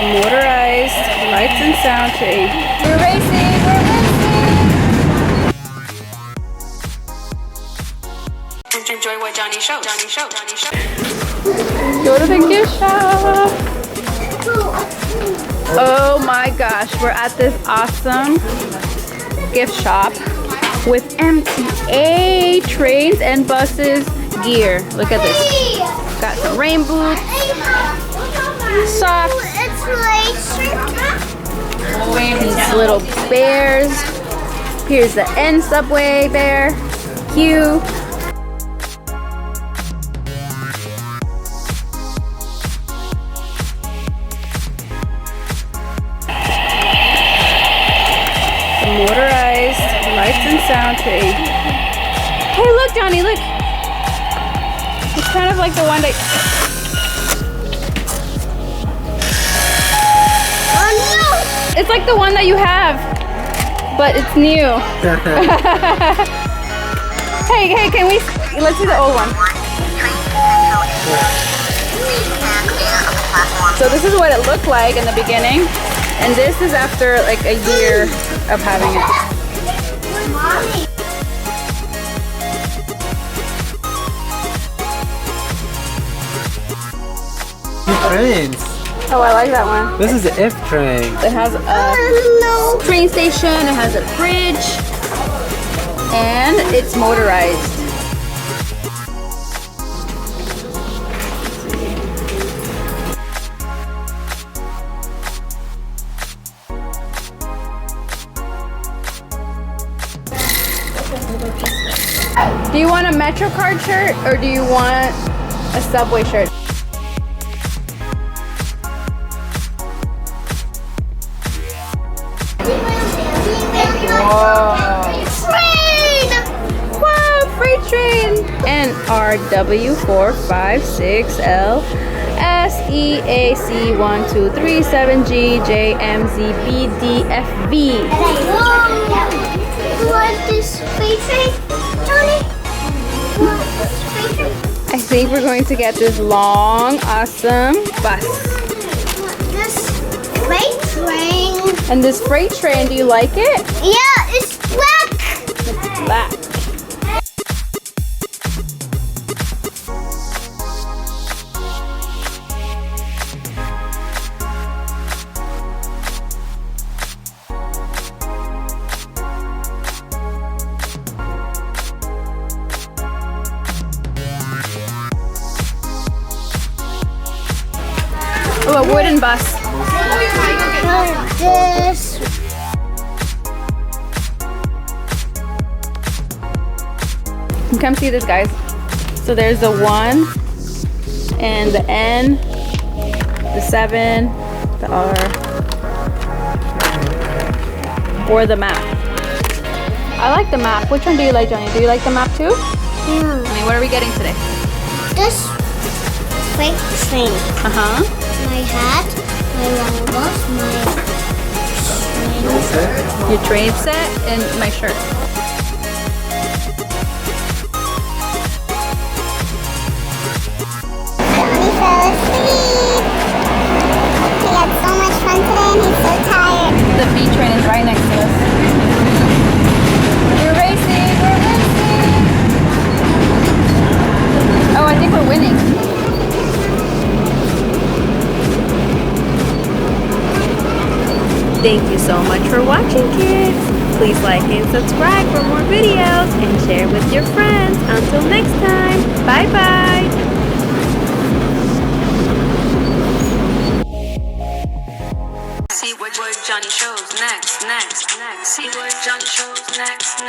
Motorized lights and sound train. We're racing! We're racing! Enjoy what Johny shows. Go to the gift shop. Oh my gosh, we're at this awesome gift shop with MTA trains and buses gear. Look at this. Got some rain boots, socks, these little bears. Here's the N subway bear. Cute. Motorized lights and sound train. Hey, look, Johny, look. It's kind of like the one that. Oh no! It's like the one that you have, but it's new. hey, can we? Let's see the old one. So this is what it looked like in the beginning, and this is after like a year of having it. Trains. Oh, I like that one. This is the F train. It has a train station, it has a bridge, and it's motorized. Do you want a MetroCard shirt or do you want a Subway shirt? Whoa. Train! Wow, freight train! NRW456L SEAC1237GJMZBDFV. You want this freight train, Johny? You want this freight train? I think we're going to get this long, awesome bus. This freight train. And this freight train, do you like it? Yeah, it's black. It's black. Oh, a wooden bus. This. Come see this, guys. So there's the 1 and the N, the 7, the R, or the map. I like the map. Which one do you like, Johny? Do you like the map too? Yeah. I mean, what are we getting today? This freight train. Uh-huh. My hat, my long bus, my train. Your train set and my shirt. Johny fell asleep. He had so much fun today and he's so tired. The B train is right next to us. We're racing! We're racing! Oh, I think we're winning. Thank you so much for watching, kids. Please like and subscribe for more videos and share with your friends. Until next time, bye-bye. See what Johny shows next. See what Johny shows next.